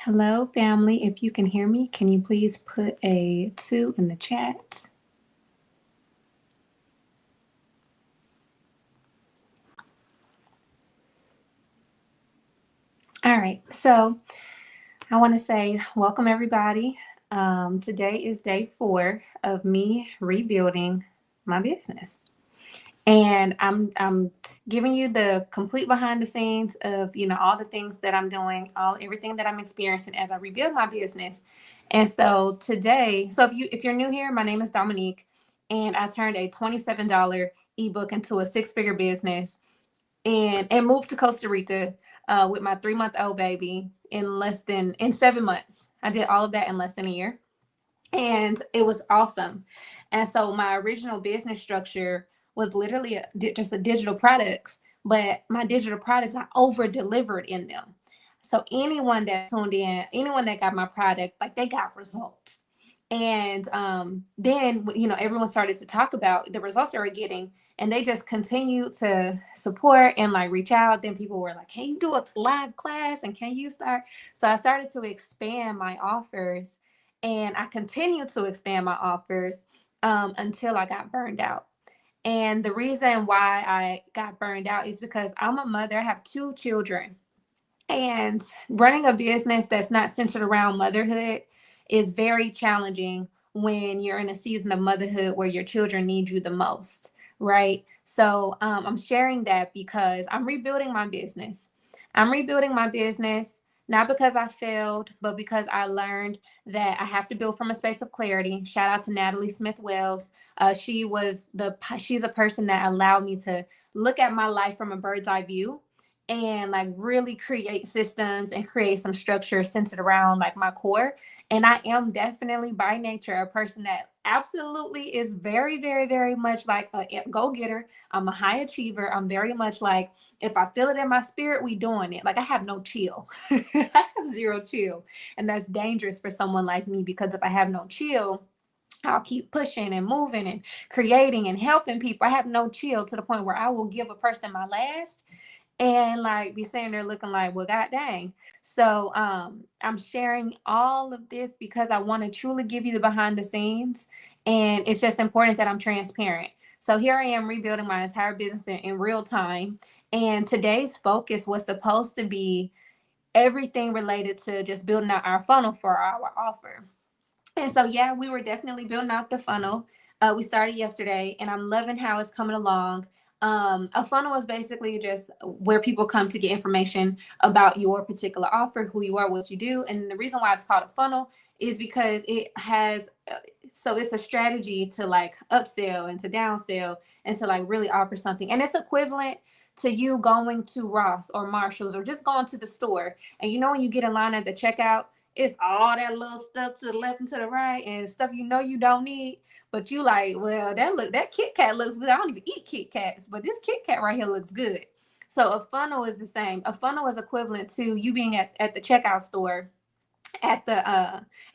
Hello, family. If you can hear me, can you please put a 2 in the chat? All right. So I want to say welcome, everybody. Today is day 4 of me rebuilding my business. And I'm giving you the complete behind the scenes of, all the things that I'm doing, everything that I'm experiencing as I rebuild my business. And so today, if you're new here, my name is Dominique, and I turned a $27 ebook into a six-figure business and moved to Costa Rica with my 3-month-old baby in 7 months. I did all of that in less than a year, and it was awesome. And so my original business structure was literally just a digital products, but my digital products, I over delivered in them. So anyone that tuned in, anyone that got my product, like, they got results. And then everyone started to talk about the results they were getting, and they just continued to support and like reach out. Then people were like, can you do a live class, and can you start? So I started to expand my offers, and I continued to expand my offers until I got burned out. And the reason why I got burned out is because I'm a mother. I have 2 children, and running a business that's not centered around motherhood is very challenging when you're in a season of motherhood where your children need you the most, right? So I'm sharing that because I'm rebuilding my business. I'm rebuilding my business not because I failed, but because I learned that I have to build from a space of clarity. Shout out to Natalie Smith Wells. She's a person that allowed me to look at my life from a bird's eye view and like really create systems and create some structure centered around like my core. And I am definitely by nature a person that absolutely is very, very, very much like a go-getter. I'm a high achiever. I'm very much like, if I feel it in my spirit, we doing it. Like, I have no chill. I have zero chill. And that's dangerous for someone like me, because if I have no chill, I'll keep pushing and moving and creating and helping people. I have no chill to the point where I will give a person my last and like be sitting there looking like, well, god dang. So I'm sharing all of this because I want to truly give you the behind the scenes, and it's just important that I'm transparent. So here I am rebuilding my entire business in real time, and today's focus was supposed to be everything related to just building out our funnel for our offer. And so, yeah, we were definitely building out the funnel. We started yesterday, and I'm loving how it's coming along. A funnel is basically just where people come to get information about your particular offer, who you are, what you do. And the reason why it's called a funnel is because so it's a strategy to like upsell and to downsell and to like really offer something. And it's equivalent to you going to Ross or Marshalls or just going to the store. And when you get in line at the checkout, it's all that little stuff to the left and to the right and stuff you don't need. But you like, well, that Kit Kat looks good. I don't even eat Kit Kats, but this Kit Kat right here looks good. So a funnel is the same. A funnel is equivalent to you being at the checkout store at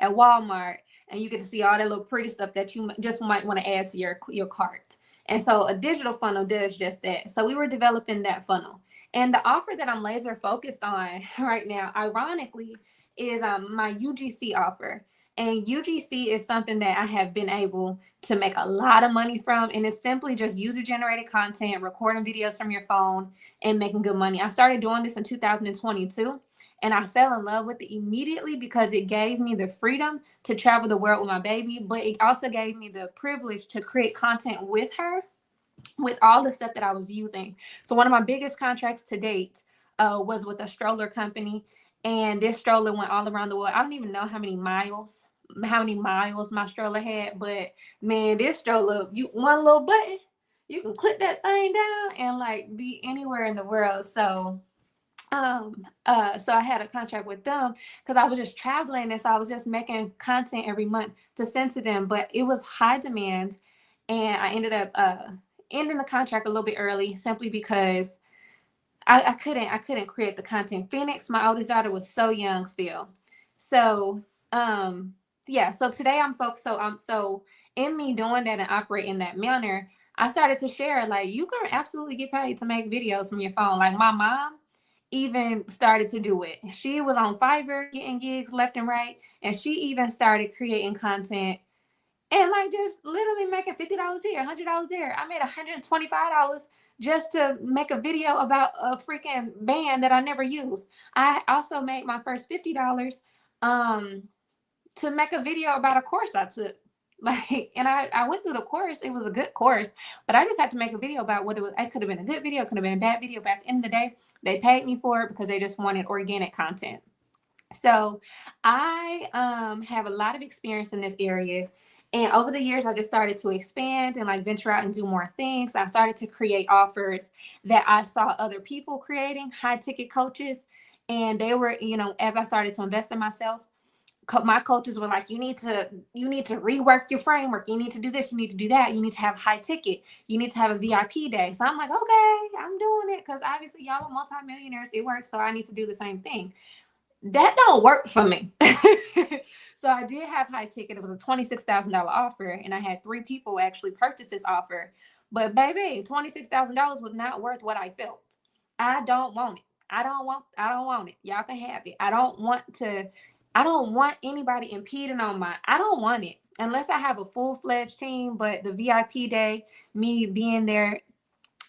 Walmart, and you get to see all that little pretty stuff that you just might want to add to your cart. And so a digital funnel does just that. So we were developing that funnel. And the offer that I'm laser focused on right now, ironically, is my UGC offer. And UGC is something that I have been able to make a lot of money from. And it's simply just user generated content, recording videos from your phone, and making good money. I started doing this in 2022, and I fell in love with it immediately because it gave me the freedom to travel the world with my baby, but it also gave me the privilege to create content with her, with all the stuff that I was using. So one of my biggest contracts to date was with a stroller company, and this stroller went all around the world. I don't even know how many miles my stroller had, but man, this stroller, you one little button, you can click that thing down and like be anywhere in the world. So I had a contract with them because I was just traveling, and so I was just making content every month to send to them, but it was high demand, and I ended up ending the contract a little bit early simply because I couldn't create the content. Phoenix, my oldest daughter, was so young still. So yeah, so today I'm focused. So in me doing that and operating in that manner, I started to share like, you can absolutely get paid to make videos from your phone. Like, my mom even started to do it. She was on Fiverr getting gigs left and right, and she even started creating content and like just literally making $50 here, $100 there. I made $125 just to make a video about a freaking band that I never used. I also made my first $50 um, to make a video about a course I took. Like, and I went through the course. It was a good course, but I just had to make a video about what it was. It could have been a good video, it could have been a bad video. But at the end of the day, they paid me for it because they just wanted organic content. So I have a lot of experience in this area. And over the years, I just started to expand and like venture out and do more things. I started to create offers that I saw other people creating, high ticket coaches. And they were, as I started to invest in myself, my coaches were like, you need to rework your framework. You need to do this. You need to do that. You need to have high ticket. You need to have a VIP day. So I'm like, okay, I'm doing it because obviously y'all are multimillionaires. It works. So I need to do the same thing. That don't work for me. So I did have high ticket. It was a $26,000 offer, and I had 3 people actually purchase this offer. But baby, $26,000 was not worth what I felt. I don't want it. I don't want it. Y'all can have it. I don't want anybody impeding on I don't want it unless I have a full-fledged team. But the VIP day, me being there,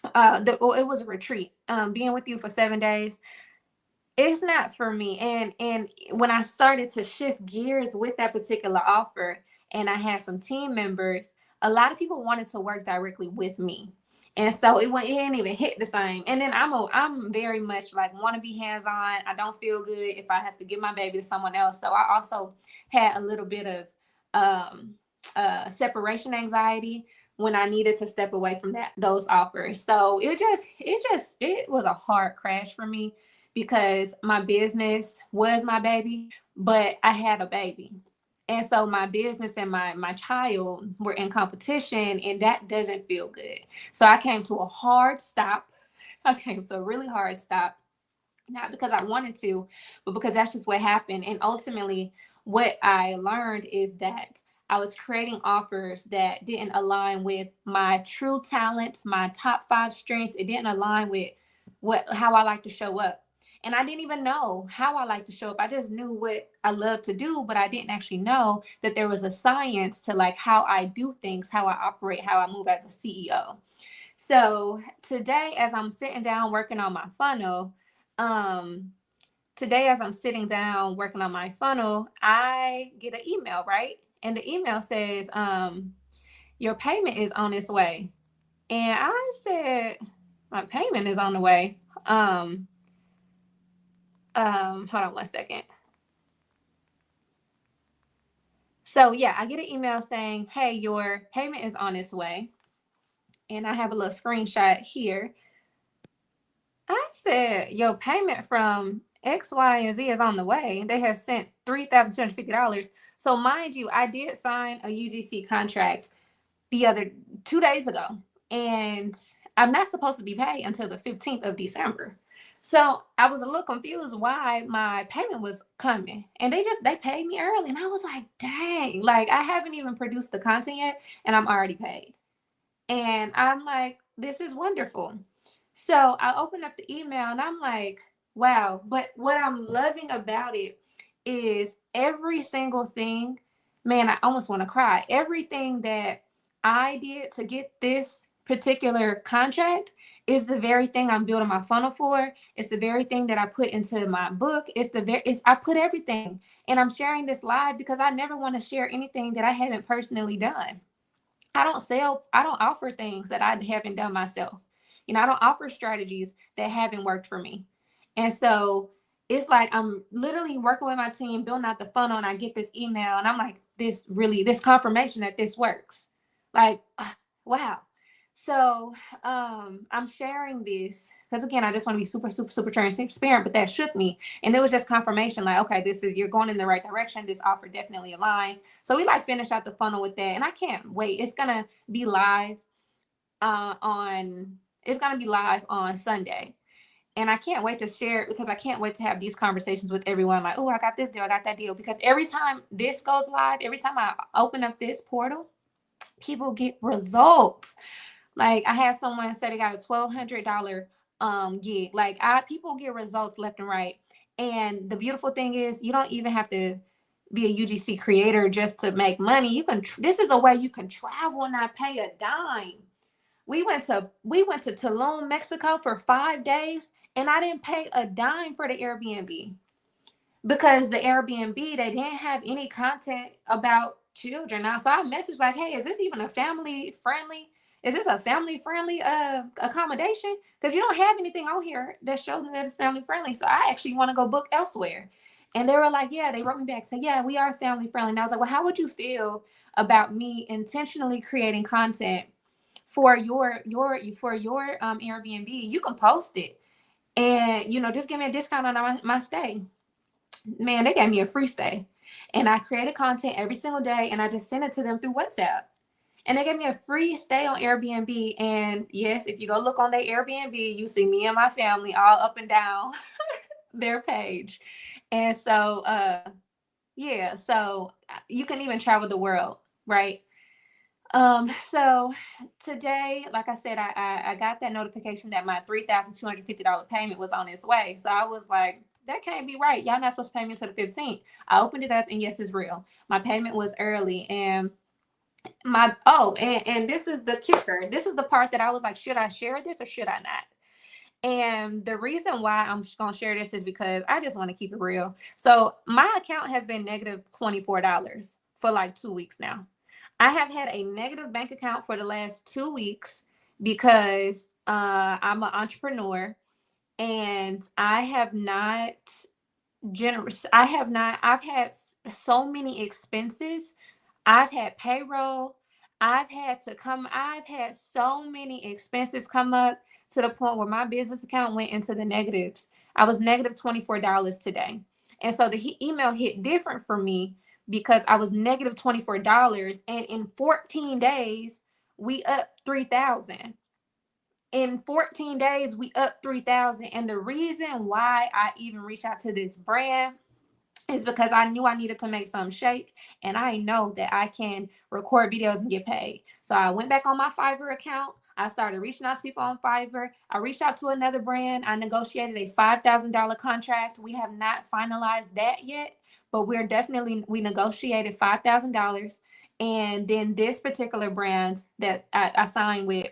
it was a retreat. Being with you for 7 days, it's not for me. And when I started to shift gears with that particular offer, and I had some team members, a lot of people wanted to work directly with me. And so it didn't even hit the same. And then I'm very much like want to be hands-on. I don't feel good if I have to give my baby to someone else. So I also had a little bit of separation anxiety when I needed to step away from those offers. So it was a hard crash for me because my business was my baby, but I had a baby. And so my business and my child were in competition, and that doesn't feel good. So I came to a hard stop. I came to a really hard stop, not because I wanted to, but because that's just what happened. And ultimately, what I learned is that I was creating offers that didn't align with my true talents, my top 5 strengths. It didn't align with how I like to show up. And I didn't even know how I like to show up. I just knew what I love to do, but I didn't actually know that there was a science to like how I do things, how I operate, how I move as a CEO. So today, as I'm sitting down working on my funnel, I get an email, right? And the email says, your payment is on its way. And I said, my payment is on the way. Hold on one second. So yeah, I get an email saying, hey, your payment is on its way. And I have a little screenshot here. I said, your payment from X, Y, and Z is on the way. They have sent $3,250. So mind you, I did sign a UGC contract 2 days ago, and I'm not supposed to be paid until the 15th of December. So I was a little confused why my payment was coming, and they paid me early, and I was like, dang, like I haven't even produced the content yet, and I'm already paid. And I'm like, this is wonderful. So I opened up the email and I'm like, wow. But what I'm loving about it is every single thing, man, I almost want to cry. Everything that I did to get this particular contract is the very thing I'm building my funnel for. It's the very thing that I put into my book. I put everything, and I'm sharing this live because I never want to share anything that I haven't personally done. I don't offer things that I haven't done myself. I don't offer strategies that haven't worked for me. And so it's like I'm literally working with my team, building out the funnel, and I get this email, and I'm like, this confirmation that this works. Like, wow. So I'm sharing this because again, I just want to be super, super, super transparent, but that shook me. And it was just confirmation, like, okay, you're going in the right direction. This offer definitely aligns. So we finish out the funnel with that. And I can't wait. It's gonna be live on Sunday. And I can't wait to share it because I can't wait to have these conversations with everyone. Like, oh, I got this deal, I got that deal. Because every time this goes live, every time I open up this portal, people get results. Like I had someone say they got a $1,200 get. Like I people get results left and right. And the beautiful thing is you don't even have to be a UGC creator just to make money. You can this is a way you can travel and not pay a dime. We went to Tulum, Mexico for 5 days, and I didn't pay a dime for the Airbnb because the Airbnb they didn't have any content about children. Now, so I messaged like, "Hey, is this even a family friendly? Is this a family friendly accommodation? Because you don't have anything on here that shows that it's family friendly. So I actually want to go book elsewhere." And they were like, "Yeah." They wrote me back saying, "Yeah, we are family friendly." And I was like, "Well, how would you feel about me intentionally creating content for your Airbnb? You can post it, and just give me a discount on my stay." Man, they gave me a free stay. And I created content every single day and I just sent it to them through WhatsApp. And they gave me a free stay on Airbnb. And yes, if you go look on their Airbnb, you see me and my family all up and down their page. And so, yeah, so you can even travel the world, right? So today, like I said, I got that notification that my $3,250 payment was on its way. So I was like, that can't be right. Y'all not supposed to pay me until the 15th. I opened it up and yes, it's real. My payment was early and and this is the kicker. This is the part that I was like, should I share this or should I not? And the reason why I'm gonna share this is because I just want to keep it real. So my account has been negative $24 for like 2 weeks now. I have had a negative bank account for the last 2 weeks because I'm an entrepreneur and I have not generous. I've had so many expenses. I've had payroll. I've had so many expenses come up to the point where my business account went into the negatives. I was negative $24 today. And so the email hit different for me because I was negative $24 and in 14 days we up 3,000. In 14 days we up 3,000 and the reason why I even reached out to this brand is because I knew I needed to make some shake and I know that I can record videos and get paid. So I went back on my Fiverr account. I started reaching out to people on Fiverr. I reached out to another brand. I negotiated a $5,000 contract. We have not finalized that yet, but we negotiated $5,000. And then this particular brand that I signed with,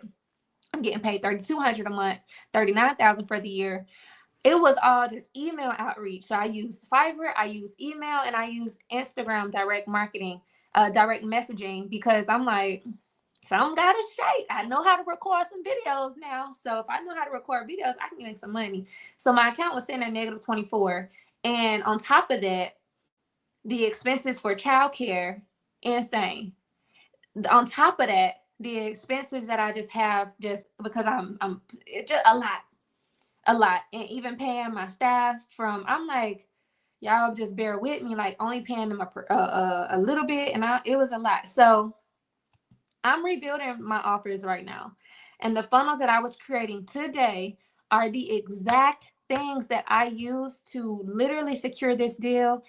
I'm getting paid $3,200 a month, $39,000 for the year. It was all just email outreach. So I used Fiverr, I used email, and I used Instagram direct marketing, direct messaging, because I'm like, some gotta shake. I know how to record some videos now. So if I know how to record videos, I can make some money. So my account was sitting at negative 24. And on top of that, the expenses for childcare, insane. On top of that, the expenses that I just have just because I'm it's just a lot. And even paying my staff I'm like, y'all just bear with me, like only paying them a little bit. And it was a lot. So I'm rebuilding my offers right now. And the funnels that I was creating today are the exact things that I use to literally secure this deal,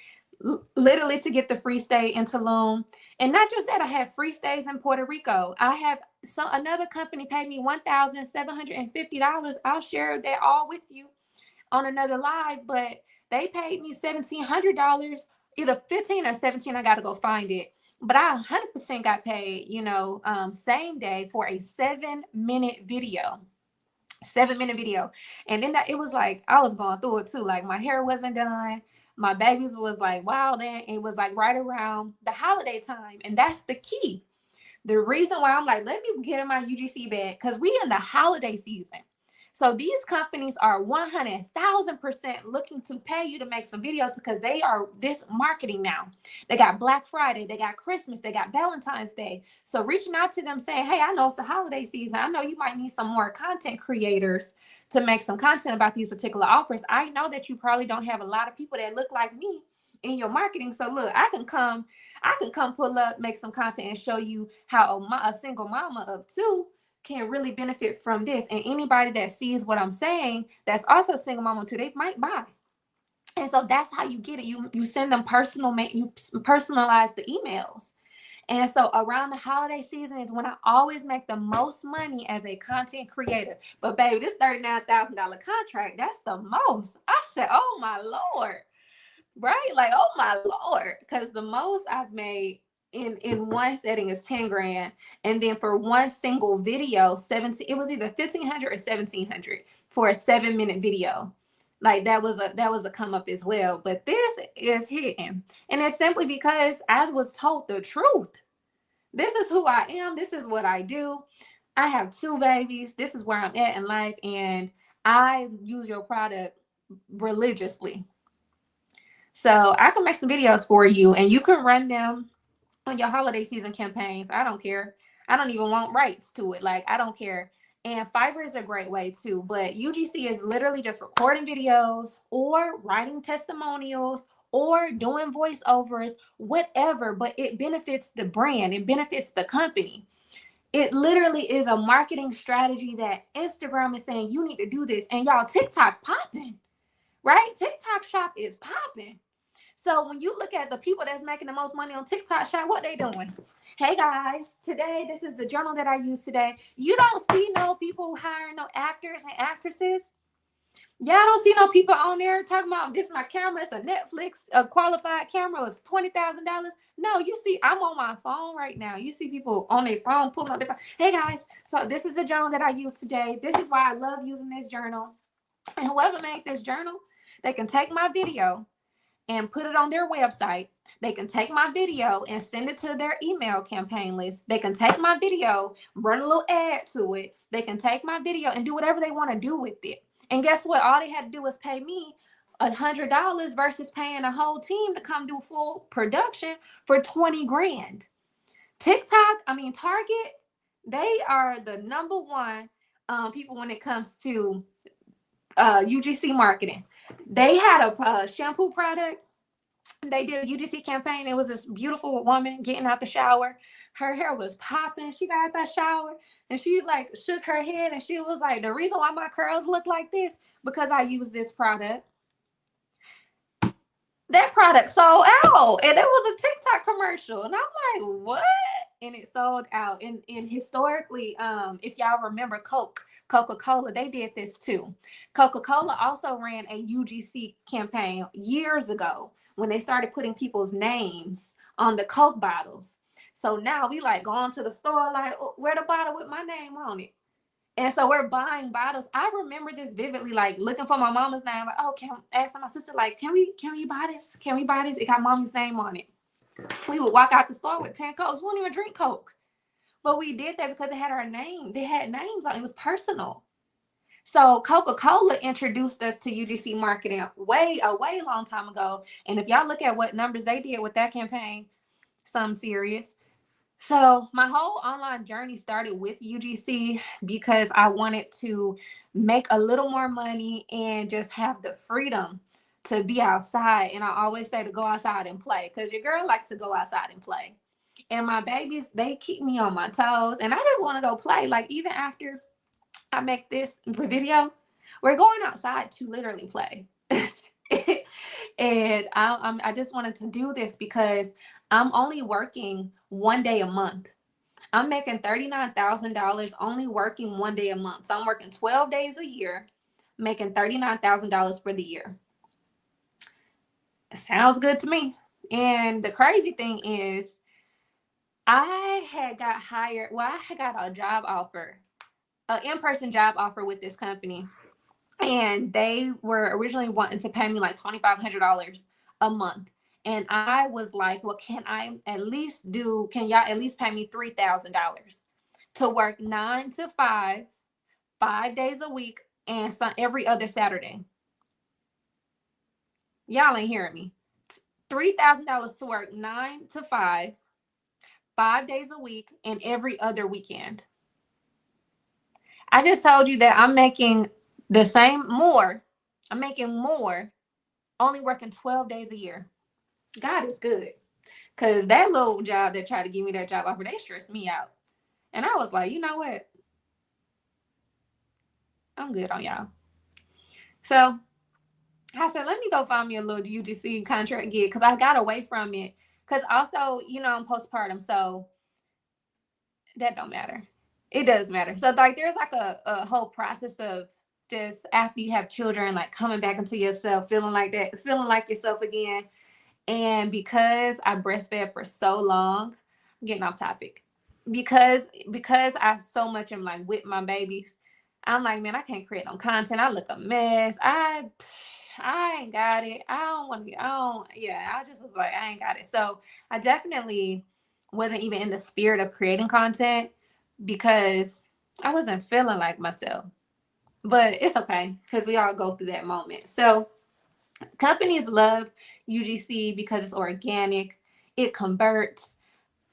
literally to get the free stay in Tulum. And not just that, I have free stays in Puerto Rico. I have another company paid me $1,750. I'll share that all with you on another live, but they paid me $1,700, either 15 or 17. I got to go find it. But I 100% got paid, same day for a 7-minute video. 7-minute video. And then it was like, I was going through it too. Like my hair wasn't done. My babies was like, wow, then it was like right around the holiday time. And that's the key. The reason why I'm like, let me get in my UGC bag, because we in the holiday season. So these companies are 100,000% looking to pay you to make some videos because they are this marketing now. They got Black Friday, they got Christmas, they got Valentine's Day. So reaching out to them saying, hey, I know it's the holiday season. I know you might need some more content creators to make some content about these particular offers. I know that you probably don't have a lot of people that look like me in your marketing. So look, I can come pull up, make some content and show you how a single mama of two can really benefit from this. And anybody that sees what I'm saying that's also single mama too, they might buy. And so that's how you get it. You send them you personalize the emails. And so around the holiday season is when I always make the most money as a content creator. But baby, this $39,000 contract, that's the most. I said, oh my Lord. Right? Like, oh my Lord. Because the most I've made in one setting is 10 grand. And then for one single video, 17, it was either 1,500 or 1,700 for a 7-minute video. Like that was a come up as well. But this is hidden. And it's simply because I was told the truth. This is who I am. This is what I do. I have 2 babies. This is where I'm at in life. And I use your product religiously. So I can make some videos for you and you can run them on your holiday season campaigns. I don't care. I don't even want rights to it. Like, I don't care. And Fiverr is a great way too. But UGC is literally just recording videos or writing testimonials or doing voiceovers, whatever. But it benefits the brand, it benefits the company. It literally is a marketing strategy that Instagram is saying you need to do this. And y'all, TikTok popping, right? TikTok shop is popping. So when you look at the people that's making the most money on TikTok shop, what they doing? Hey guys, today, this is the journal that I use today. You don't see no people hiring no actors and actresses. Y'all don't see no people on there talking about this my camera. It's a Netflix, a qualified camera. It's $20,000. No, you see, I'm on my phone right now. You see people on their phone pulling up their phone. Hey guys, so this is the journal that I use today. This is why I love using this journal. And whoever made this journal, they can take my video and put it on their website. They can take my video and send it to their email campaign list. They can take my video, run a little ad to it. They can take my video and do whatever they want to do with it. And guess what? All they had to do was pay me $100 versus paying a whole team to come do full production for 20 grand. Target, they are the number one people when it comes to UGC marketing. They had a shampoo product. They did a UGC campaign. It was this beautiful woman getting out the shower. Her hair was popping. She got out that shower and she like shook her head and she was like, the reason why my curls look like this, because I use this product. That product sold out and it was a TikTok commercial. And I'm like, what? And it sold out. And historically, if y'all remember Coca-Cola, they did this too. Coca-Cola also ran a UGC campaign years ago when they started putting people's names on the Coke bottles. So now we like going to the store, like, oh, where the bottle with my name on it? And so we're buying bottles. I remember this vividly, like looking for my mama's name, like, oh, asking my sister, like, can we buy this? Can we buy this? It got mommy's name on it. We would walk out the store with 10 Cokes. We wouldn't even drink Coke. But we did that because it had our name. They had names on it. It was personal. So Coca-Cola introduced us to UGC marketing a way long time ago. And if y'all look at what numbers they did with that campaign, some serious. So my whole online journey started with UGC because I wanted to make a little more money and just have the freedom to be outside. And I always say to go outside and play because your girl likes to go outside and play. And my babies, they keep me on my toes. And I just want to go play. Like even after I make this video, we're going outside to literally play. And I just wanted to do this because I'm only working 1 day a month. I'm making $39,000 only working 1 day a month. So I'm working 12 days a year, making $39,000 for the year. It sounds good to me. And the crazy thing is, I had got hired. Well, I had got a job offer, an in-person job offer with this company. And they were originally wanting to pay me like $2,500 a month. And I was like, well, can y'all at least pay me $3,000 to work 9 to 5, 5 days a week, and every other Saturday? Y'all ain't hearing me. $3,000 to work 9 to 5, 5 days a week, and every other weekend. I just told you that I'm making the same more. I'm making more, only working 12 days a year. God is good. Because that little job that tried to give me that job offer, they stressed me out. And I was like, you know what? I'm good on y'all. So I said, let me go find me a little UGC contract gig because I got away from it Because also, I'm postpartum, so that don't matter. It does matter. So like there's like a whole process of just after you have children, like coming back into yourself, feeling like that, feeling like yourself again. And because I breastfed for so long, I'm getting off topic. Because I so much am like with my babies, I'm like, man, I can't create no content. I look a mess. I ain't got it. I don't want to. I don't. Yeah, I just was like, I ain't got it. So I definitely wasn't even in the spirit of creating content because I wasn't feeling like myself. But it's okay because we all go through that moment. So companies love UGC because it's organic, it converts.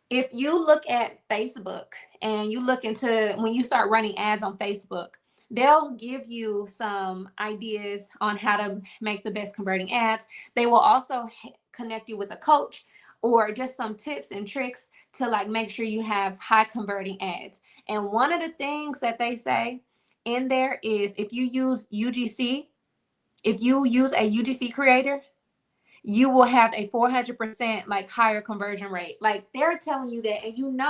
If you look at Facebook and you look into when you start running ads on Facebook, they'll give you some ideas on how to make the best converting ads. They will also connect you with a coach or just some tips and tricks to like make sure you have high converting ads. And one of the things that they say in there is if you use UGC, if you use a UGC creator, you will have a 400% like higher conversion rate. Like they're telling you that, and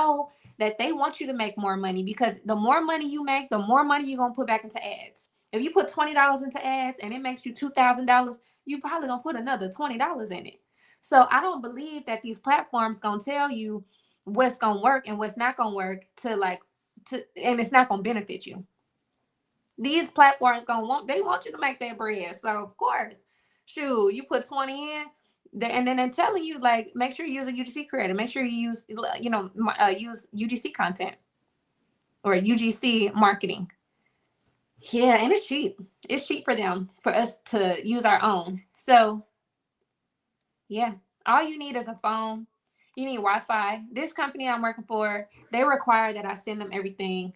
that they want you to make more money because the more money you make, the more money you're gonna put back into ads. If you put $20 into ads and it makes you $2,000, you probably gonna put another $20 in it. So I don't believe that these platforms gonna tell you what's gonna work and what's not gonna work and it's not gonna benefit you. These platforms they want you to make that bread. So of course, shoot, you put 20 in, and then they're telling you like make sure you use a UGC creator, make sure you use use UGC content or UGC marketing. Yeah, and it's cheap. It's cheap for them for us to use our own. So yeah, all you need is a phone. You need Wi-Fi. This company I'm working for, they require that I send them everything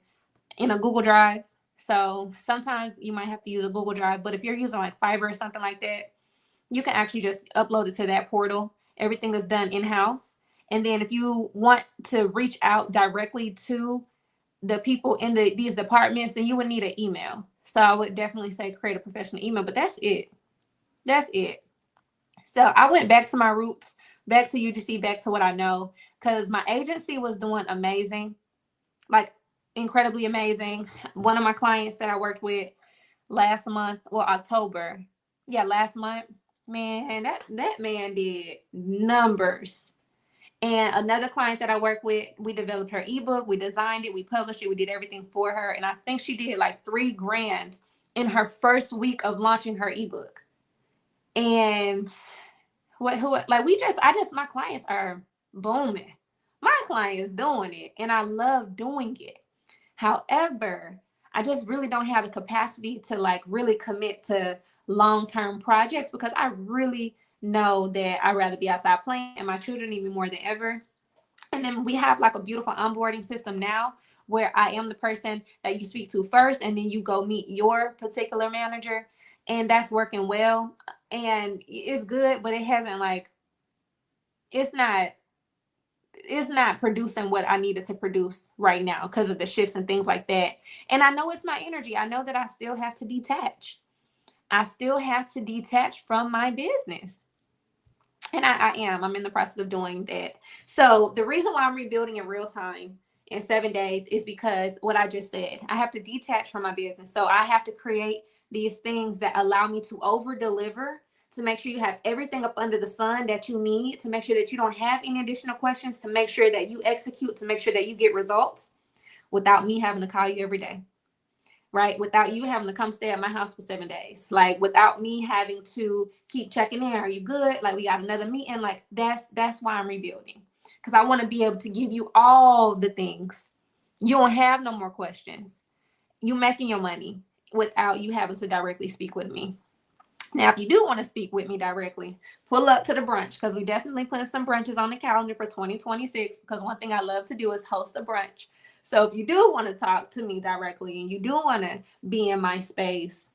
in a Google Drive. So sometimes you might have to use a Google Drive, but if you're using like Fiverr or something like that, you can actually just upload it to that portal. Everything is done in-house. And then if you want to reach out directly to the people in these departments, then you would need an email. So I would definitely say create a professional email, but that's it. That's it. So I went back to my roots, back to UGC, back to what I know, because my agency was doing amazing, like incredibly amazing. One of my clients that I worked with last month, well, October, yeah, last month, man, that man did numbers. And another client that I work with, we developed her ebook, we designed it, we published it, we did everything for her, and I think she did like $3,000 in her first week of launching her ebook. And my clients are booming. My clients doing it, and I love doing it. However, I just really don't have the capacity to like really commit to long-term projects because I really know that I'd rather be outside playing and my children need me more than ever. And then we have like a beautiful onboarding system now where I am the person that you speak to first and then you go meet your particular manager, and that's working well. And it's good, but it hasn't like it's not producing what I needed to produce right now because of the shifts and things like that. And I know it's my energy. I know that I still have to detach. I still have to detach from my business. And I am. I'm in the process of doing that. So the reason why I'm rebuilding in real time in 7 days is because what I just said. I have to detach from my business. So I have to create these things that allow me to over deliver, to make sure you have everything up under the sun that you need, to make sure that you don't have any additional questions, to make sure that you execute, to make sure that you get results without me having to call you every day, right? Without you having to come stay at my house for 7 days, like without me having to keep checking in. Are you good? Like we got another meeting. Like that's why I'm rebuilding, because I want to be able to give you all the things. You don't have no more questions. You making your money without you having to directly speak with me. Now, if you do want to speak with me directly, pull up to the brunch, because we definitely put some brunches on the calendar for 2026, because one thing I love to do is host a brunch. So if you do want to talk to me directly and you do want to be in my space,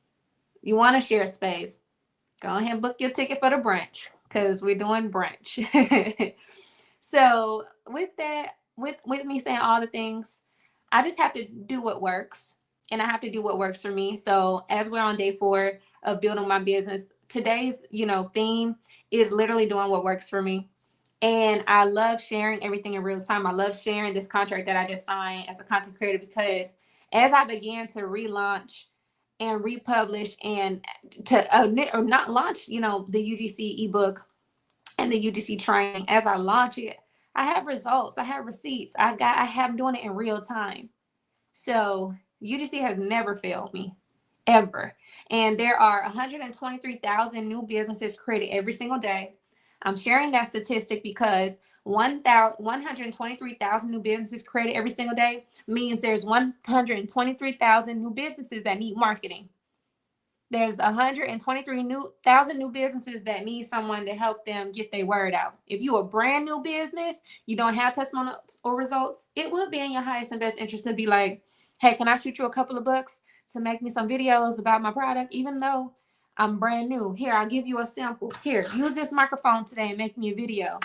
you want to share space, go ahead and book your ticket for the brunch, because we're doing brunch. So with that, with me saying all the things, I just have to do what works, and I have to do what works for me. So as we're on day 4 of building my business, today's theme is literally doing what works for me. And I love sharing everything in real time. I love sharing this contract that I just signed as a content creator, because as I began to relaunch and republish and to or not launch, the UGC ebook and the UGC training, as I launch it, I have results, I have receipts, I have doing it in real time. So UGC has never failed me, ever. And there are 123,000 new businesses created every single day. I'm sharing that statistic because 123,000 new businesses created every single day means there's 123,000 new businesses that need marketing. There's 123,000 new businesses that need someone to help them get their word out. If you're a brand new business, you don't have testimonials or results, it would be in your highest and best interest to be like, hey, can I shoot you a couple of bucks to make me some videos about my product, even though I'm brand new? Here, I'll give you a sample. Here, use this microphone today and make me a video.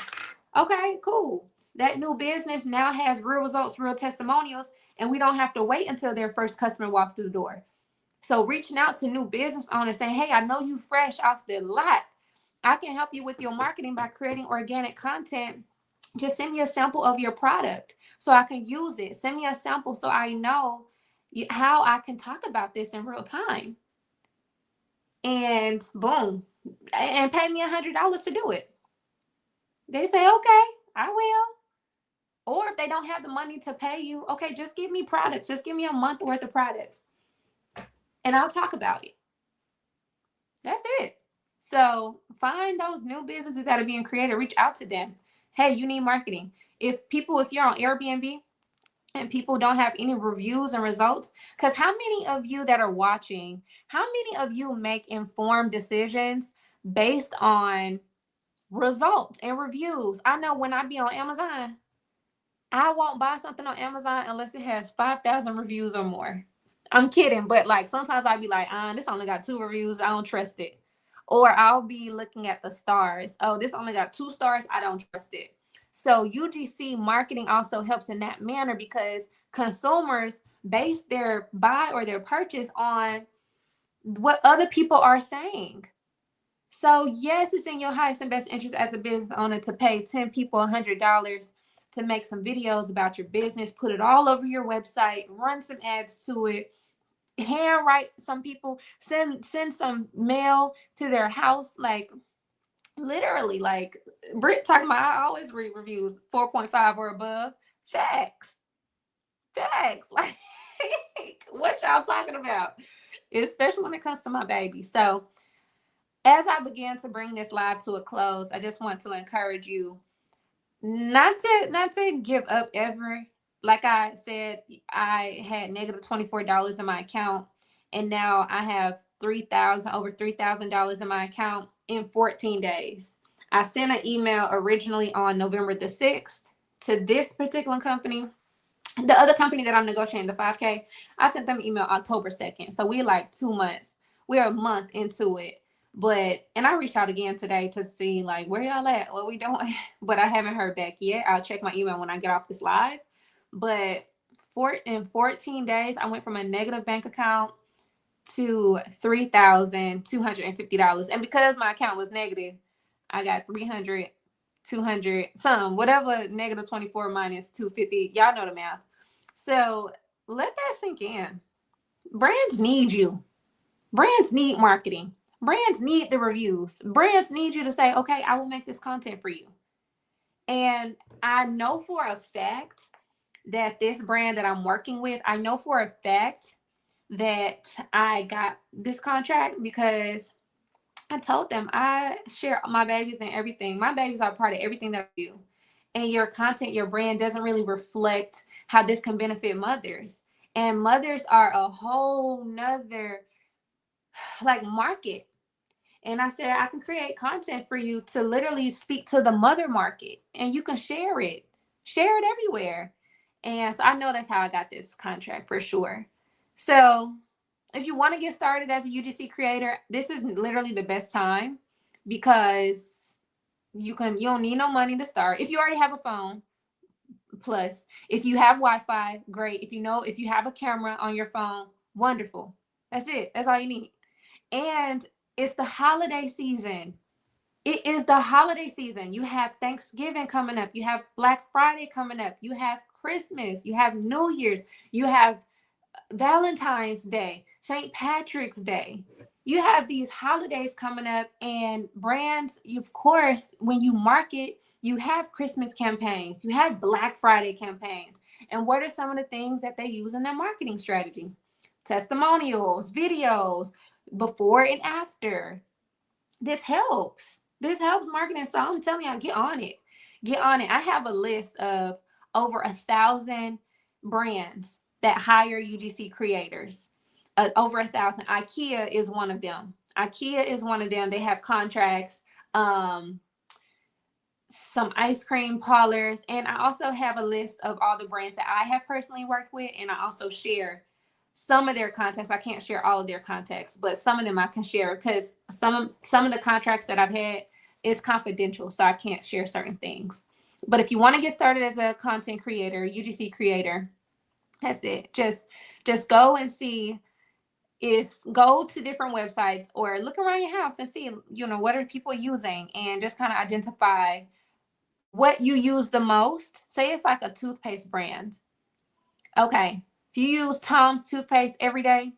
Okay, cool. That new business now has real results, real testimonials, and we don't have to wait until their first customer walks through the door. So reaching out to new business owners saying, hey, I know you fresh off the lot. I can help you with your marketing by creating organic content. Just send me a sample of your product so I can use it. Send me a sample so I know how I can talk about this in real time. And boom, and pay me $100 to do it. They say, okay, I will. Or if they don't have the money to pay you, okay, just give me products. Just give me a month worth of products and I'll talk about it. That's it. So find those new businesses that are being created, reach out to them. Hey, you need marketing. If you're on Airbnb and people don't have any reviews and results, because how many of you that are watching, how many of you make informed decisions based on results and reviews? I know when I be on Amazon, I won't buy something on Amazon unless it has 5,000 reviews or more. I'm kidding, but like sometimes I'll be like, this only got 2 reviews, I don't trust it. Or I'll be looking at the stars. Oh, this only got 2 stars, I don't trust it. So UGC marketing also helps in that manner, because consumers base their buy or their purchase on what other people are saying. So yes, it's in your highest and best interest as a business owner to pay 10 people $100 to make some videos about your business, put it all over your website, run some ads to it, handwrite some people, send some mail to their house, like literally, like Britt talking about, I always read reviews 4.5 or above. Facts. Like what y'all talking about? Especially when it comes to my baby. So as I began to bring this live to a close, I just want to encourage you not to give up ever. Like I said, I had negative $24 in my account, and now I have over $3,000 in my account in 14 days. I sent an email originally on November the 6th to this particular company. The other company that I'm negotiating the 5K, I sent them an email October 2nd. So we're like 2 months. We're a month into it. And I reached out again today to see like, where y'all at? What we doing? But I haven't heard back yet. I'll check my email when I get off this live. But in 14 days, I went from a negative bank account to $3,250. And because my account was negative, I got 300, 200, some, whatever, negative 24 minus 250. Y'all know the math. So let that sink in. Brands need you. Brands need marketing. Brands need the reviews. Brands need you to say, okay, I will make this content for you. And I know for a fact that this brand that I'm working with, I know for a fact that I got this contract because I told them I share my babies and everything. My babies are part of everything that I do. And your content, your brand doesn't really reflect how this can benefit mothers. And mothers are a whole nother like market. And I said, I can create content for you to literally speak to the mother market, and you can share it everywhere. And so I know that's how I got this contract for sure. So if you want to get started as a UGC creator, this is literally the best time, because you don't need no money to start. If you already have a phone, plus if you have Wi-Fi, great. If you have a camera on your phone, wonderful. That's it. That's all you need. And it's the holiday season. It is the holiday season. You have Thanksgiving coming up. You have Black Friday coming up. You have Christmas. You have New Year's. You have Valentine's Day, St. Patrick's Day. You have these holidays coming up, and brands, of course, when you market, you have Christmas campaigns, you have Black Friday campaigns. And what are some of the things that they use in their marketing strategy? Testimonials, videos, before and after. This helps. This helps marketing. So I'm telling y'all, get on it. Get on it. I have a list of over 1,000 brands that hire UGC creators. Over 1,000. IKEA is one of them. IKEA is one of them. They have contracts. Some ice cream parlors. And I also have a list of all the brands that I have personally worked with. And I also share some of their contacts. I can't share all of their contacts, but some of them I can share because some of the contracts that I've had is confidential, so I can't share certain things. But if you want to get started as a content creator, UGC creator, that's it. Just go and see, go to different websites or look around your house and see, what are people using, and just kind of identify what you use the most. Say it's like a toothpaste brand. Okay. If you use Tom's toothpaste every day,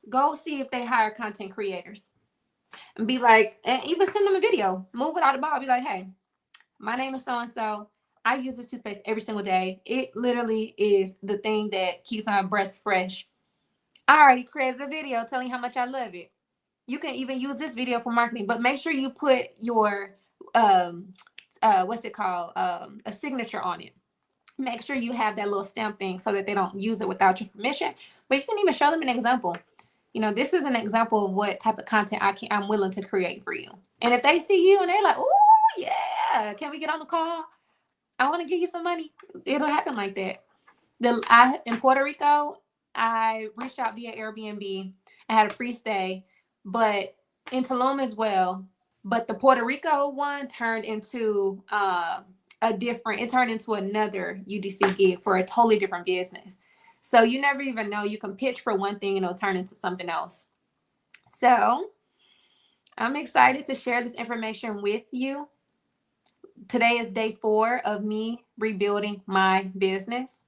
go see if they hire content creators and be like, and even send them a video, move it out the ball. Be like, hey, my name is so-and-so. I use this toothpaste every single day. It literally is the thing that keeps my breath fresh. I already created a video telling you how much I love it. You can even use this video for marketing, but make sure you put your, what's it called? A signature on it. Make sure you have that little stamp thing so that they don't use it without your permission. But you can even show them an example. This is an example of what type of content I'm willing to create for you. And if they see you and they're like, oh yeah, can we get on the call? I want to give you some money. It'll happen like that. In Puerto Rico, I reached out via Airbnb. I had a free stay, but in Tulum as well. But the Puerto Rico one turned into it turned into another UGC gig for a totally different business. So you never even know. You can pitch for one thing and it'll turn into something else. So I'm excited to share this information with you. Today is day 4 of me rebuilding my business.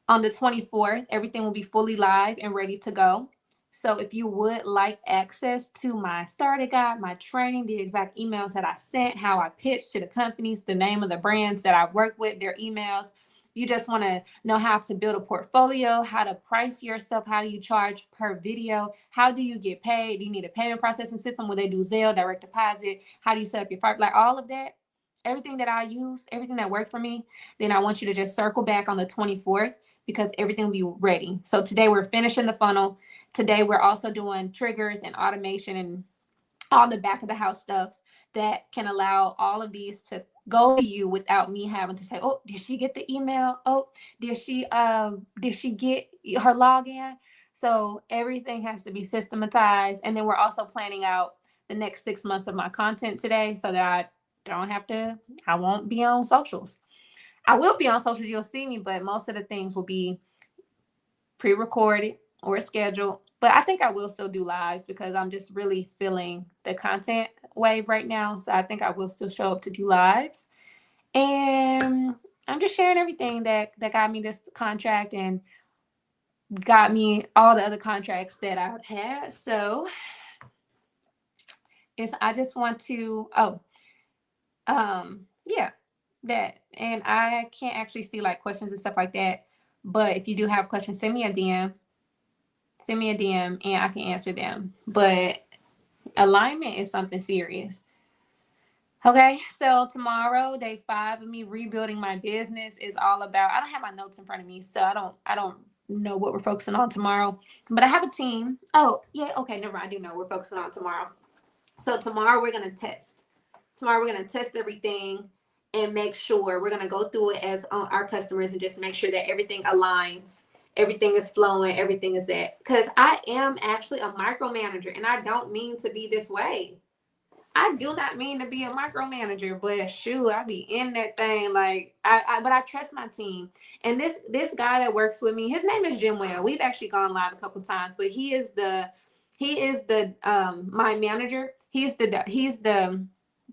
On the 24th, everything will be fully live and ready to go. So if you would like access to my starter guide, my training, the exact emails that I sent, how I pitched to the companies, the name of the brands that I've worked with, their emails, you just want to know how to build a portfolio, how to price yourself, how do you charge per video, how do you get paid, do you need a payment processing system where they do Zelle, direct deposit, how do you set up your like all of that, everything that I use, everything that worked for me, then I want you to just circle back on the 24th because everything will be ready. So today we're finishing the funnel. Today, we're also doing triggers and automation and all the back of the house stuff that can allow all of these to go to you without me having to say, oh, did she get the email? Oh, did she get her login? So everything has to be systematized. And then we're also planning out the next 6 months of my content today so that I won't be on socials. I will be on socials. You'll see me, but most of the things will be pre-recorded or scheduled. But I think I will still do lives because I'm just really feeling the content wave right now. So I think I will still show up to do lives. And I'm just sharing everything that got me this contract and got me all the other contracts that I've had. So I just want to, that. And I can't actually see like questions and stuff like that. But if you do have questions, send me a DM and I can answer them. But alignment is something serious. Okay, so tomorrow, day 5 of me rebuilding my business is all about, I don't have my notes in front of me, so I don't know what we're focusing on tomorrow, but I have a team. Oh, yeah, okay, never mind. I do know we're focusing on tomorrow. So tomorrow we're going to test. Tomorrow we're going to test everything and make sure we're going to go through it as our customers and just make sure that everything aligns. Everything is flowing, everything is that. Because I am actually a micromanager, and I don't mean to be this way. I do not mean to be a micromanager, but shoot, I be in that thing like but I trust my team. And this guy that works with me, his name is Jim Well. We've actually gone live a couple times, but he is the my manager. He's the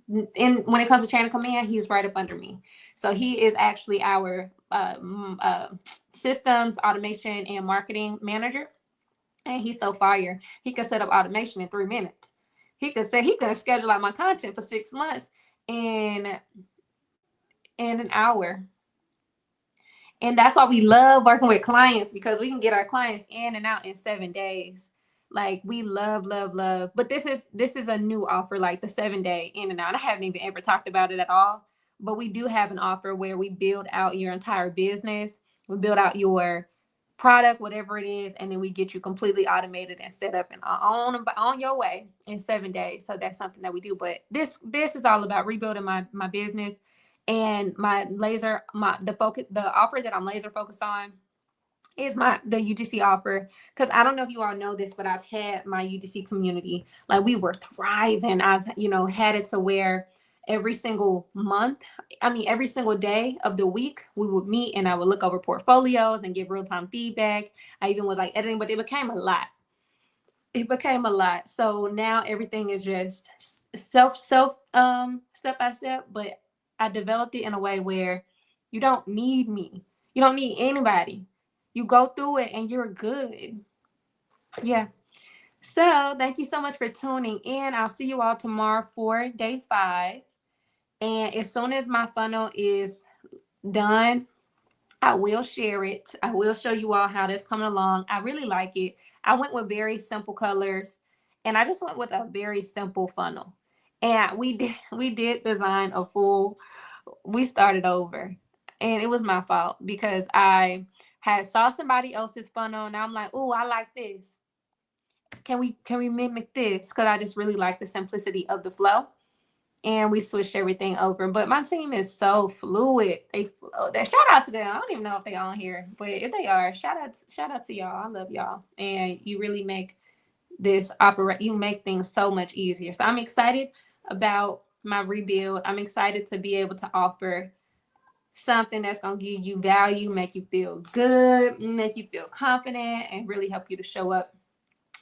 when it comes to chain of command, he's right up under me. So he is actually our systems, automation, and marketing manager. And he's so fire. He can set up automation in 3 minutes. He could schedule out my content for 6 months in an hour. And that's why we love working with clients, because we can get our clients in and out in 7 days. Like, we love, love, love. But this is a new offer, like the 7 day in and out. I haven't even ever talked about it at all. But we do have an offer where we build out your entire business. We build out your product, whatever it is, and then we get you completely automated and set up and on your way in 7 days. So that's something that we do. But this is all about rebuilding my business. And the offer that I'm laser focused on is the UGC offer. Because I don't know if you all know this, but I've had my UGC community, like, we were thriving. I've had it to where every single day of the week we would meet, and I would look over portfolios and give real-time feedback. I even was like editing, but it became a lot. So now everything is just step by step. But I developed it in a way where you don't need me. You don't need anybody. You go through it and you're good. Yeah. So thank you so much for tuning in. I'll see you all tomorrow for day 5. And as soon as my funnel is done, I will share it. I will show you all how that's coming along. I really like it. I went with very simple colors, and I just went with a very simple funnel. And we did design a full. We started over, and it was my fault because I saw somebody else's funnel, and I'm like, oh, I like this. Can we mimic this? Because I just really like the simplicity of the flow. And we switched everything over. But my team is so fluid. Shout out to them. I don't even know if they're on here, but if they are, shout out to y'all. I love y'all. And you really make you make things so much easier. So I'm excited about my rebuild. I'm excited to be able to offer something that's going to give you value, make you feel good, make you feel confident, and really help you to show up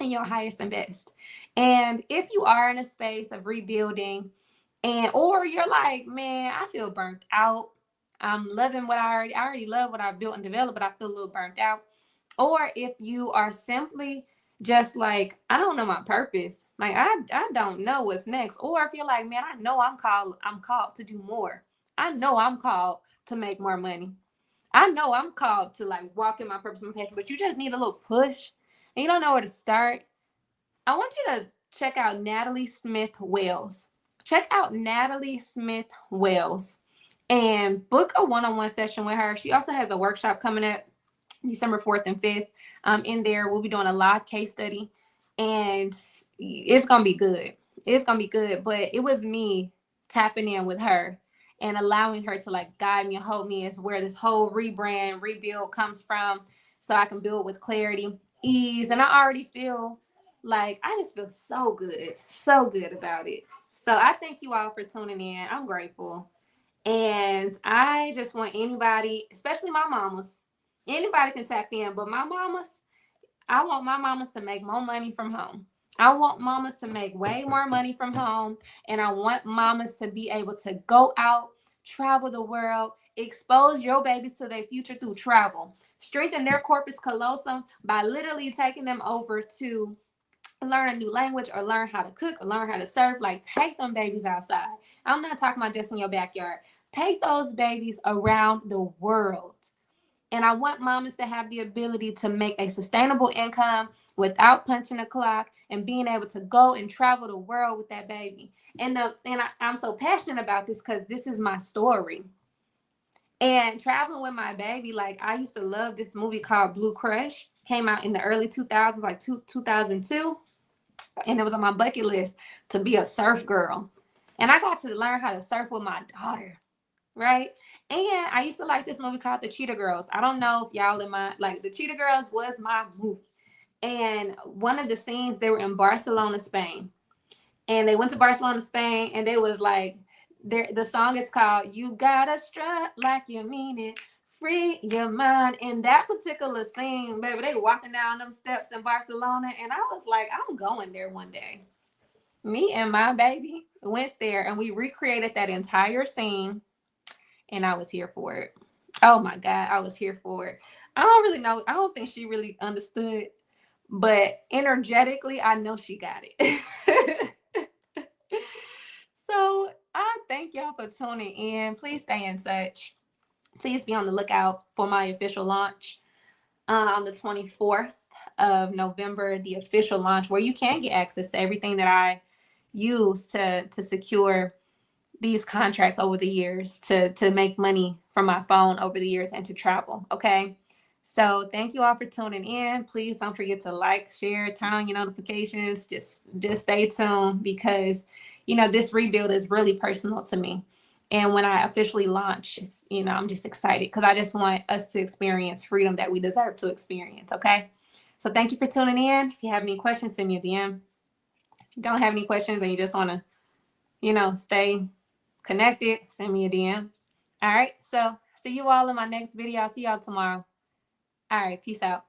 in your highest and best. And if you are in a space of rebuilding, or you're like, man, I feel burnt out. I'm loving what I already love what I've built and developed, but I feel a little burnt out. Or if you are simply just like, I don't know my purpose. Like, I don't know what's next. Or if you're like, man, I know I'm called to do more. I know I'm called to make more money. I know I'm called to, like, walk in my purpose and my passion, but you just need a little push and you don't know where to start. I want you to check out Natalie Smith Wells. Check out Natalie Smith Wells and book a one-on-one session with her. She also has a workshop coming up December 4th and 5th. In there, we'll be doing a live case study, and it's going to be good. It's going to be good. But it was me tapping in with her and allowing her to, like, guide me and hold me is where this whole rebuild comes from, so I can build with clarity, ease. And I already feel like I just feel so good about it. So I thank you all for tuning in. I'm grateful. And I just want anybody, especially my mamas, anybody can tap in, but my mamas, I want my mamas to make more money from home. I want mamas to make way more money from home. And I want mamas to be able to go out, travel the world, expose your babies to their future through travel, strengthen their corpus callosum by literally taking them over to learn a new language or learn how to cook or learn how to surf. Like, take them babies outside. I'm not talking about just in your backyard. Take those babies around the world. And I want mamas to have the ability to make a sustainable income without punching a clock and being able to go and travel the world with that baby. I'm so passionate about this because this is my story. And traveling with my baby, like, I used to love this movie called Blue Crush. Came out in the early 2000s, like 2002. And it was on my bucket list to be a surf girl. And I got to learn how to surf with my daughter, right? And I used to like this movie called The Cheetah Girls. I don't know if y'all The Cheetah Girls was my movie. And one of the scenes, they were in Barcelona, Spain. And they went to Barcelona, Spain, and they was like, the song is called You Gotta Strut Like You Mean It. Free your mind. In that particular scene, baby, they walking down them steps in Barcelona, and I was like, I'm going there one day. Me and my baby, went there and we recreated that entire scene, and I was here for it. Oh my God, I was here for it. I don't really know. I don't think she really understood, but energetically, I know she got it. So I thank y'all for tuning in. Please stay in touch. Please be on the lookout for my official launch on the 24th of November, the official launch where you can get access to everything that I use to secure these contracts over the years, to make money from my phone over the years, and to travel. Okay. So thank you all for tuning in. Please don't forget to like, share, turn on your notifications. Just stay tuned, because this rebuild is really personal to me. And when I officially launch, I'm just excited because I just want us to experience freedom that we deserve to experience. Okay. So thank you for tuning in. If you have any questions, send me a DM. If you don't have any questions and you just want to, stay connected, send me a DM. All right. So see you all in my next video. I'll see y'all tomorrow. All right. Peace out.